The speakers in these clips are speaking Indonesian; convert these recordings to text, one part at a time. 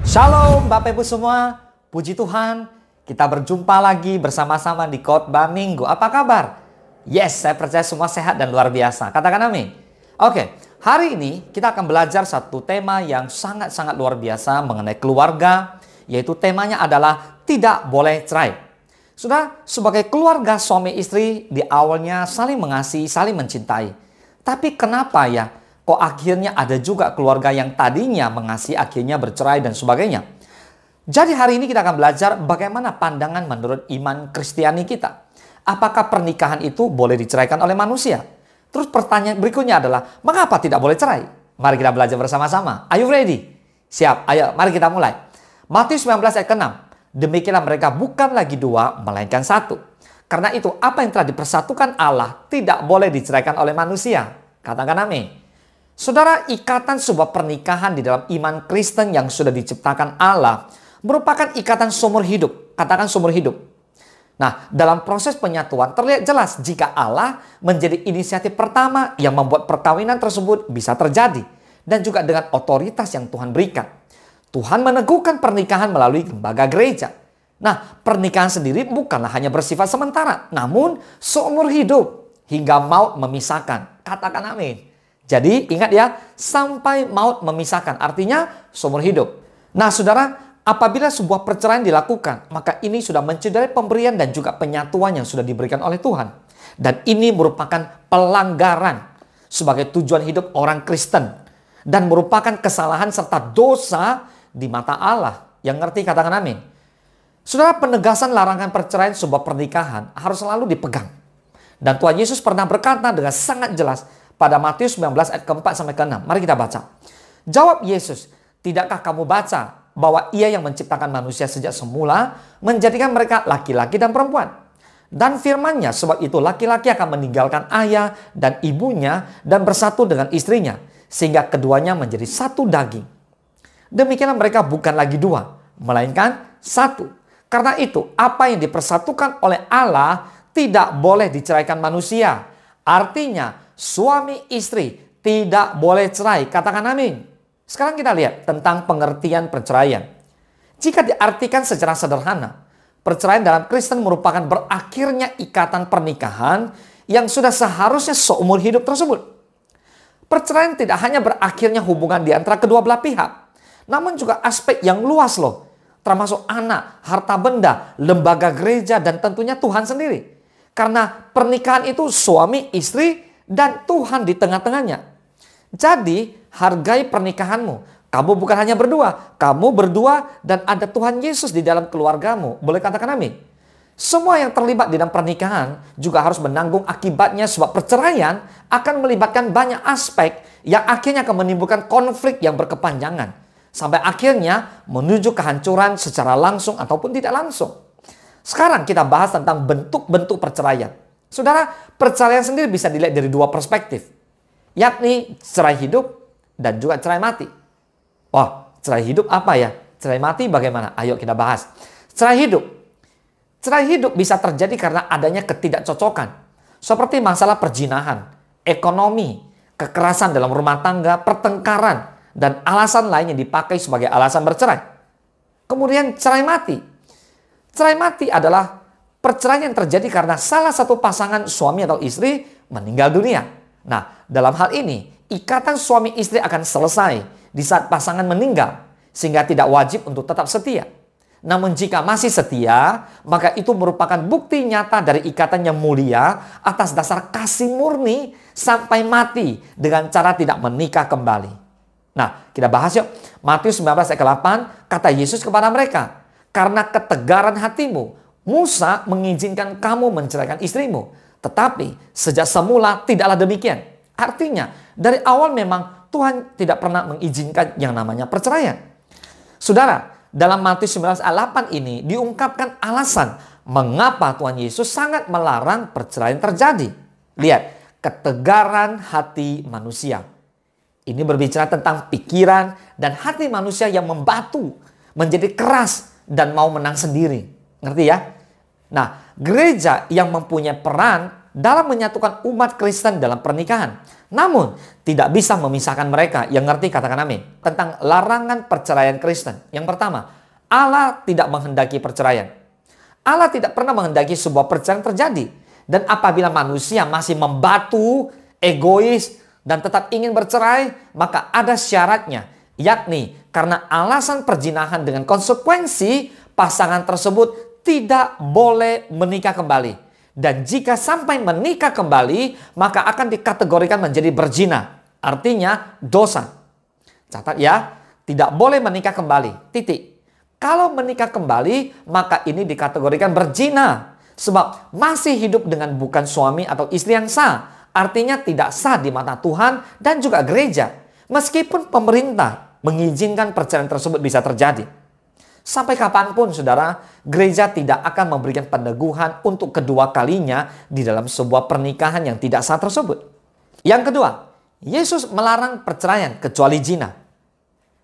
Shalom Bapak Ibu semua, puji Tuhan, kita berjumpa lagi bersama-sama di Khotbah Minggu. Apa kabar? Yes, saya percaya semua sehat dan luar biasa. Katakan amin. Oke, hari ini kita akan belajar satu tema yang sangat-sangat luar biasa mengenai keluarga, yaitu temanya adalah tidak boleh cerai. Sudah, sebagai keluarga suami istri di awalnya saling mengasihi, saling mencintai. Tapi kenapa ya? Kok akhirnya ada juga keluarga yang tadinya mengasihi akhirnya bercerai dan sebagainya. Jadi hari ini kita akan belajar bagaimana pandangan menurut iman Kristiani kita. Apakah pernikahan itu boleh diceraikan oleh manusia? Terus pertanyaan berikutnya adalah, mengapa tidak boleh cerai? Mari kita belajar bersama-sama. Are you ready? Siap, ayo mari kita mulai. Matius 19 ayat ke-6. Demikianlah mereka bukan lagi dua, melainkan satu. Karena itu apa yang telah dipersatukan Allah tidak boleh diceraikan oleh manusia. Katakan amin. Saudara, ikatan sebuah pernikahan di dalam iman Kristen yang sudah diciptakan Allah merupakan ikatan seumur hidup. Katakan seumur hidup. Nah, dalam proses penyatuan terlihat jelas jika Allah menjadi inisiatif pertama yang membuat perkawinan tersebut bisa terjadi. Dan juga dengan otoritas yang Tuhan berikan. Tuhan meneguhkan pernikahan melalui lembaga gereja. Nah, pernikahan sendiri bukanlah hanya bersifat sementara, namun seumur hidup hingga maut memisahkan. Katakan amin. Jadi ingat ya, sampai maut memisahkan, artinya seumur hidup. Nah saudara, apabila sebuah perceraian dilakukan, maka ini sudah mencederai pemberian dan juga penyatuan yang sudah diberikan oleh Tuhan. Dan ini merupakan pelanggaran sebagai tujuan hidup orang Kristen. Dan merupakan kesalahan serta dosa di mata Allah. Yang ngerti katakan amin. Saudara, penegasan larangan perceraian sebuah pernikahan harus selalu dipegang. Dan Tuhan Yesus pernah berkata dengan sangat jelas, pada Matius 19 ayat ke-4 sampai ke-6. Mari kita baca. Jawab Yesus, tidakkah kamu baca bahwa Ia yang menciptakan manusia sejak semula menjadikan mereka laki-laki dan perempuan. Dan firman-Nya, sebab itu laki-laki akan meninggalkan ayah dan ibunya dan bersatu dengan istrinya. Sehingga keduanya menjadi satu daging. Demikianlah mereka bukan lagi dua, melainkan satu. Karena itu, apa yang dipersatukan oleh Allah tidak boleh diceraikan manusia. Artinya, suami istri tidak boleh cerai. Katakan amin. Sekarang kita lihat tentang pengertian perceraian. Jika diartikan secara sederhana, perceraian dalam Kristen merupakan berakhirnya ikatan pernikahan yang sudah seharusnya seumur hidup tersebut. Perceraian tidak hanya berakhirnya hubungan di antara kedua belah pihak, namun juga aspek yang luas loh. Termasuk anak, harta benda, lembaga gereja, dan tentunya Tuhan sendiri. Karena pernikahan itu suami, istri, dan Tuhan di tengah-tengahnya. Jadi, hargai pernikahanmu. Kamu bukan hanya berdua. Kamu berdua dan ada Tuhan Yesus di dalam keluargamu. Boleh katakan amin? Semua yang terlibat di dalam pernikahan juga harus menanggung akibatnya sebab perceraian akan melibatkan banyak aspek yang akhirnya akan menimbulkan konflik yang berkepanjangan. Sampai akhirnya menuju kehancuran secara langsung ataupun tidak langsung. Sekarang kita bahas tentang bentuk-bentuk perceraian. Saudara, perceraian sendiri bisa dilihat dari dua perspektif. Yakni cerai hidup dan juga cerai mati. Wah, cerai hidup apa ya? Cerai mati bagaimana? Ayo kita bahas. Cerai hidup. Cerai hidup bisa terjadi karena adanya ketidakcocokan. Seperti masalah perjinahan, ekonomi, kekerasan dalam rumah tangga, pertengkaran, dan alasan lain yang dipakai sebagai alasan bercerai. Kemudian cerai mati. Cerai mati adalah perceraian yang terjadi karena salah satu pasangan suami atau istri meninggal dunia. Nah, dalam hal ini, ikatan suami istri akan selesai di saat pasangan meninggal, sehingga tidak wajib untuk tetap setia. Namun jika masih setia, maka itu merupakan bukti nyata dari ikatan yang mulia atas dasar kasih murni sampai mati dengan cara tidak menikah kembali. Nah, kita bahas yuk. Matius 19 ayat ke-8, kata Yesus kepada mereka, karena ketegaran hatimu, Musa mengizinkan kamu menceraikan istrimu. Tetapi sejak semula tidaklah demikian. Artinya dari awal memang Tuhan tidak pernah mengizinkan yang namanya perceraian. Saudara, dalam Matius 19 ayat 8 ini diungkapkan alasan mengapa Tuhan Yesus sangat melarang perceraian terjadi. Lihat, ketegaran hati manusia. Ini berbicara tentang pikiran dan hati manusia yang membatu, menjadi keras dan mau menang sendiri. Ngerti ya? Nah, gereja yang mempunyai peran dalam menyatukan umat Kristen dalam pernikahan. Namun, tidak bisa memisahkan mereka. Yang ngerti katakan amin. Tentang larangan perceraian Kristen. Yang pertama, Allah tidak menghendaki perceraian. Allah tidak pernah menghendaki sebuah perceraian terjadi. Dan apabila manusia masih membatu, egois, dan tetap ingin bercerai, maka ada syaratnya. Yakni karena alasan perzinahan dengan konsekuensi, pasangan tersebut tidak boleh menikah kembali. Dan jika sampai menikah kembali, maka akan dikategorikan menjadi berzina. Artinya dosa. Catat ya, tidak boleh menikah kembali. Titik. Kalau menikah kembali, maka ini dikategorikan berzina. Sebab masih hidup dengan bukan suami atau istri yang sah. Artinya tidak sah di mata Tuhan dan juga gereja. Meskipun pemerintah mengizinkan perceraian tersebut bisa terjadi. Sampai kapanpun saudara, gereja tidak akan memberikan peneguhan untuk kedua kalinya di dalam sebuah pernikahan yang tidak sah tersebut. Yang kedua, Yesus melarang perceraian kecuali zina.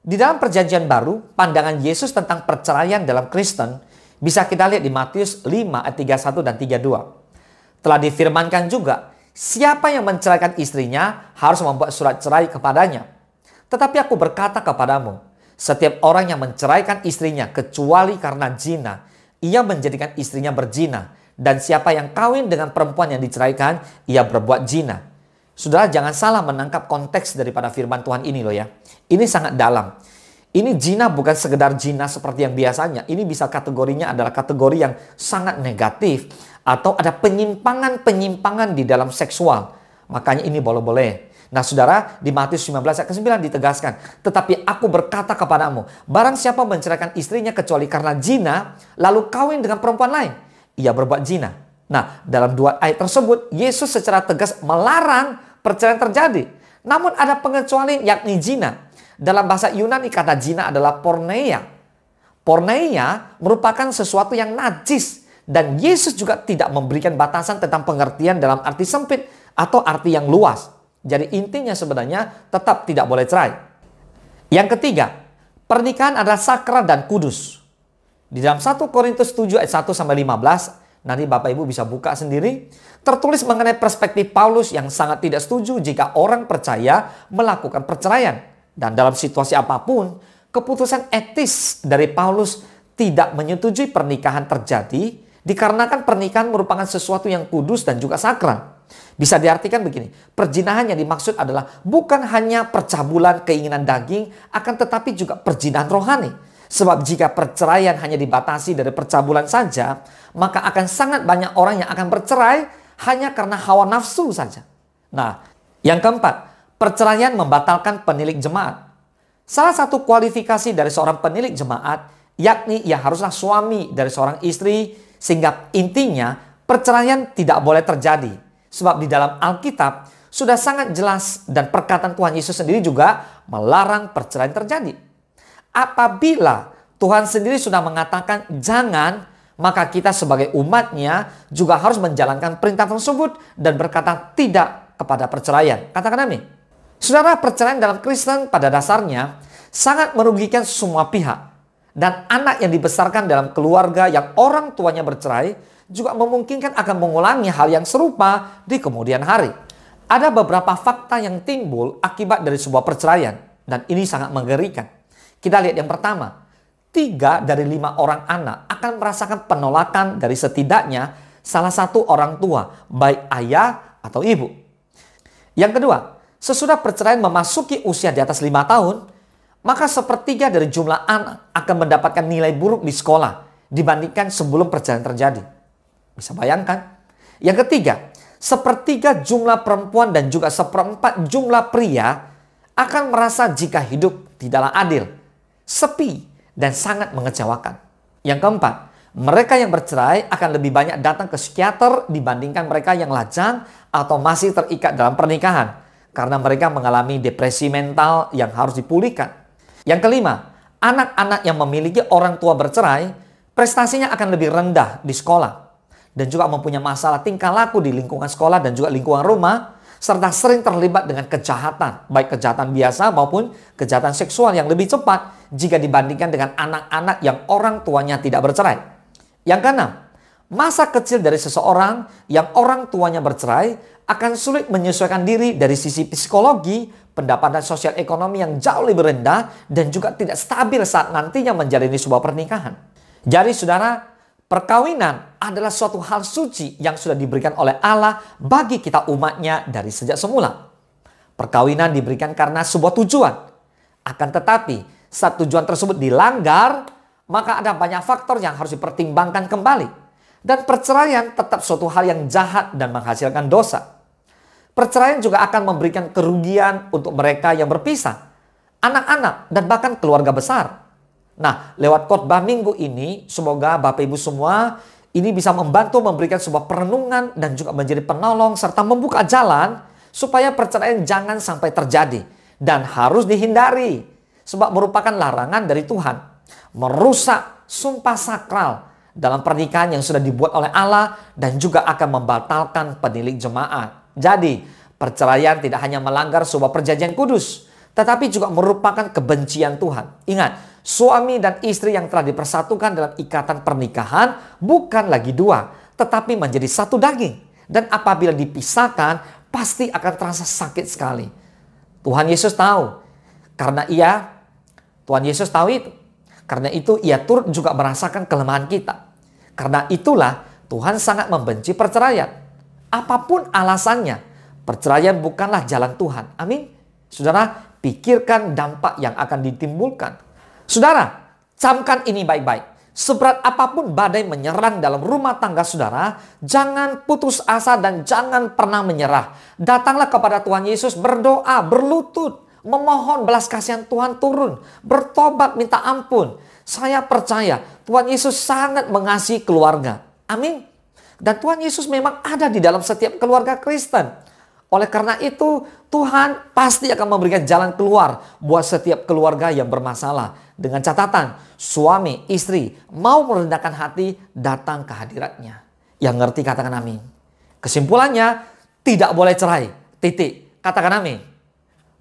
Di dalam perjanjian baru, pandangan Yesus tentang perceraian dalam Kristen bisa kita lihat di Matius 5 ayat 31 dan 32. Telah difirmankan juga, siapa yang menceraikan istrinya harus membuat surat cerai kepadanya. Tetapi aku berkata kepadamu, setiap orang yang menceraikan istrinya kecuali karena zina, ia menjadikan istrinya berzina. Dan siapa yang kawin dengan perempuan yang diceraikan, ia berbuat zina. Saudara, jangan salah menangkap konteks daripada firman Tuhan ini loh ya. Ini sangat dalam. Ini zina bukan sekedar zina seperti yang biasanya. Ini bisa kategorinya adalah kategori yang sangat negatif. Atau ada penyimpangan-penyimpangan di dalam seksual. Makanya ini boleh-boleh. Nah saudara, di Matius 19 ayat ke-9 ditegaskan, tetapi aku berkata kepadamu, barang siapa menceraikan istrinya kecuali karena zina, lalu kawin dengan perempuan lain, ia berbuat zina. Nah, dalam dua ayat tersebut, Yesus secara tegas melarang perceraian terjadi. Namun ada pengecualian yakni zina. Dalam bahasa Yunani kata zina adalah porneia. Porneia merupakan sesuatu yang najis. Dan Yesus juga tidak memberikan batasan tentang pengertian dalam arti sempit atau arti yang luas. Jadi intinya sebenarnya tetap tidak boleh cerai. Yang ketiga, pernikahan adalah sakral dan kudus. Di dalam 1 Korintus 7 ayat 1 sampai 15, nanti Bapak Ibu bisa buka sendiri, tertulis mengenai perspektif Paulus yang sangat tidak setuju jika orang percaya melakukan perceraian. Dan dalam situasi apapun, keputusan etis dari Paulus tidak menyetujui pernikahan terjadi dikarenakan pernikahan merupakan sesuatu yang kudus dan juga sakral. Bisa diartikan begini, perzinahan yang dimaksud adalah bukan hanya percabulan keinginan daging, akan tetapi juga perzinahan rohani. Sebab jika perceraian hanya dibatasi dari percabulan saja, maka akan sangat banyak orang yang akan bercerai hanya karena hawa nafsu saja. Nah, yang keempat, perceraian membatalkan penilik jemaat. Salah satu kualifikasi dari seorang penilik jemaat, yakni ia haruslah suami dari seorang istri, sehingga intinya perceraian tidak boleh terjadi. Sebab di dalam Alkitab sudah sangat jelas dan perkataan Tuhan Yesus sendiri juga melarang perceraian terjadi. Apabila Tuhan sendiri sudah mengatakan jangan, maka kita sebagai umatnya juga harus menjalankan perintah tersebut dan berkata tidak kepada perceraian. Katakan amin. Saudara, perceraian dalam Kristen pada dasarnya sangat merugikan semua pihak. Dan anak yang dibesarkan dalam keluarga yang orang tuanya bercerai juga memungkinkan akan mengulangi hal yang serupa di kemudian hari. Ada beberapa fakta yang timbul akibat dari sebuah perceraian. Dan ini sangat mengerikan. Kita lihat yang pertama. 3 dari 5 orang anak akan merasakan penolakan dari setidaknya salah satu orang tua, baik ayah atau ibu. Yang kedua, sesudah perceraian memasuki usia di atas 5 tahun, maka sepertiga dari jumlah anak akan mendapatkan nilai buruk di sekolah dibandingkan sebelum perceraian terjadi. Bisa bayangkan? Yang ketiga, sepertiga jumlah perempuan dan juga seperempat jumlah pria akan merasa jika hidup tidaklah adil, sepi, dan sangat mengecewakan. Yang keempat, mereka yang bercerai akan lebih banyak datang ke psikiater dibandingkan mereka yang lajang atau masih terikat dalam pernikahan karena mereka mengalami depresi mental yang harus dipulihkan. Yang kelima, anak-anak yang memiliki orang tua bercerai, prestasinya akan lebih rendah di sekolah dan juga mempunyai masalah tingkah laku di lingkungan sekolah dan juga lingkungan rumah, serta sering terlibat dengan kejahatan, baik kejahatan biasa maupun kejahatan seksual yang lebih cepat jika dibandingkan dengan anak-anak yang orang tuanya tidak bercerai. Yang keenam, Masa kecil dari seseorang yang orang tuanya bercerai akan sulit menyesuaikan diri dari sisi psikologi, pendapatan sosial ekonomi yang jauh lebih rendah, dan juga tidak stabil saat nantinya menjalani sebuah pernikahan. Jadi saudara, perkawinan adalah suatu hal suci yang sudah diberikan oleh Allah bagi kita umatnya dari sejak semula. Perkawinan diberikan karena sebuah tujuan. Akan tetapi, saat tujuan tersebut dilanggar, maka ada banyak faktor yang harus dipertimbangkan kembali. Dan perceraian tetap suatu hal yang jahat dan menghasilkan dosa. Perceraian juga akan memberikan kerugian untuk mereka yang berpisah, anak-anak, dan bahkan keluarga besar. Nah, lewat khotbah minggu ini, semoga Bapak Ibu semua ini bisa membantu memberikan sebuah perenungan dan juga menjadi penolong serta membuka jalan supaya perceraian jangan sampai terjadi dan harus dihindari sebab merupakan larangan dari Tuhan, merusak sumpah sakral dalam pernikahan yang sudah dibuat oleh Allah dan juga akan membatalkan penilik jemaat. Jadi, perceraian tidak hanya melanggar sebuah perjanjian kudus, tetapi juga merupakan kebencian Tuhan. Ingat, suami dan istri yang telah dipersatukan dalam ikatan pernikahan bukan lagi dua, tetapi menjadi satu daging. Dan apabila dipisahkan, pasti akan terasa sakit sekali. Tuhan Yesus tahu. Tuhan Yesus tahu itu. Karena itu ia turut juga merasakan kelemahan kita. Karena itulah Tuhan sangat membenci perceraian. Apapun alasannya, perceraian bukanlah jalan Tuhan. Amin. Saudara, pikirkan dampak yang akan ditimbulkan. Saudara, camkan ini baik-baik. Seberat apapun badai menyerang dalam rumah tangga saudara, jangan putus asa dan jangan pernah menyerah. Datanglah kepada Tuhan Yesus, berdoa, berlutut, memohon belas kasihan Tuhan turun, bertobat minta ampun. Saya percaya Tuhan Yesus sangat mengasihi keluarga. Amin. Dan Tuhan Yesus memang ada di dalam setiap keluarga Kristen. Oleh karena itu, Tuhan pasti akan memberikan jalan keluar buat setiap keluarga yang bermasalah. Dengan catatan, suami, istri mau merendahkan hati datang ke hadiratnya. Yang ngerti katakan amin. Kesimpulannya, tidak boleh cerai. Titik. Katakan amin.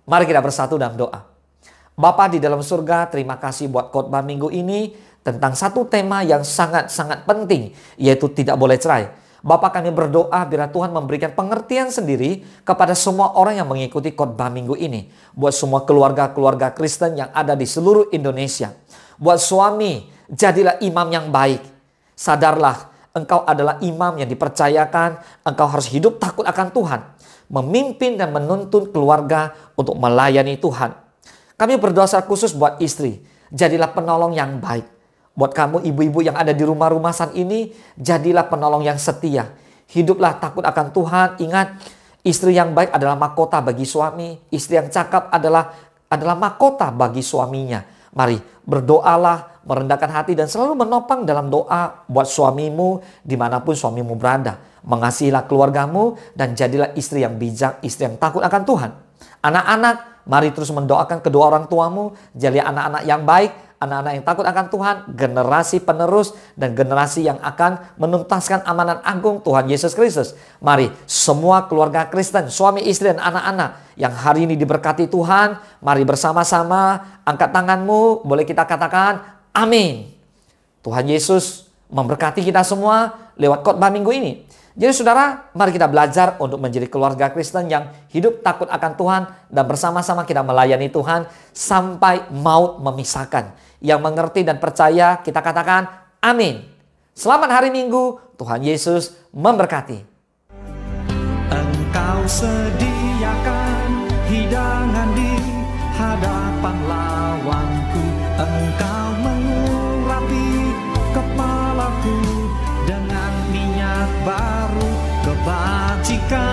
Mari kita bersatu dalam doa. Bapa di dalam surga, terima kasih buat khotbah minggu ini tentang satu tema yang sangat-sangat penting, yaitu tidak boleh cerai. Bapak, kami berdoa biar Tuhan memberikan pengertian sendiri kepada semua orang yang mengikuti khotbah minggu ini. Buat semua keluarga-keluarga Kristen yang ada di seluruh Indonesia. Buat suami, jadilah imam yang baik. Sadarlah, engkau adalah imam yang dipercayakan. Engkau harus hidup takut akan Tuhan. Memimpin dan menuntun keluarga untuk melayani Tuhan. Kami berdoa secara khusus buat istri. Jadilah penolong yang baik. Buat kamu ibu-ibu yang ada di rumah-rumah saat ini, jadilah penolong yang setia. Hiduplah takut akan Tuhan. Ingat, istri yang baik adalah mahkota bagi suami. Istri yang cakap adalah mahkota bagi suaminya. Mari berdoalah, merendahkan hati dan selalu menopang dalam doa buat suamimu dimanapun suamimu berada. Mengasihilah keluargamu dan jadilah istri yang bijak, istri yang takut akan Tuhan. Anak-anak, mari terus mendoakan kedua orang tuamu. Jadilah anak-anak yang baik, anak-anak yang takut akan Tuhan, generasi penerus dan generasi yang akan menuntaskan amanat agung Tuhan Yesus Kristus. Mari semua keluarga Kristen, suami, istri, dan anak-anak yang hari ini diberkati Tuhan, mari bersama-sama angkat tanganmu, boleh kita katakan amin. Tuhan Yesus memberkati kita semua lewat khotbah minggu ini. Jadi saudara, mari kita belajar untuk menjadi keluarga Kristen yang hidup takut akan Tuhan dan bersama-sama kita melayani Tuhan sampai maut memisahkan. Yang mengerti dan percaya kita katakan amin. Selamat hari Minggu, Tuhan Yesus memberkati. Engkau sediakan hidangan di hadapan lawanku. Engkau mengurapi kepalaku dengan minyak baru kebajikan.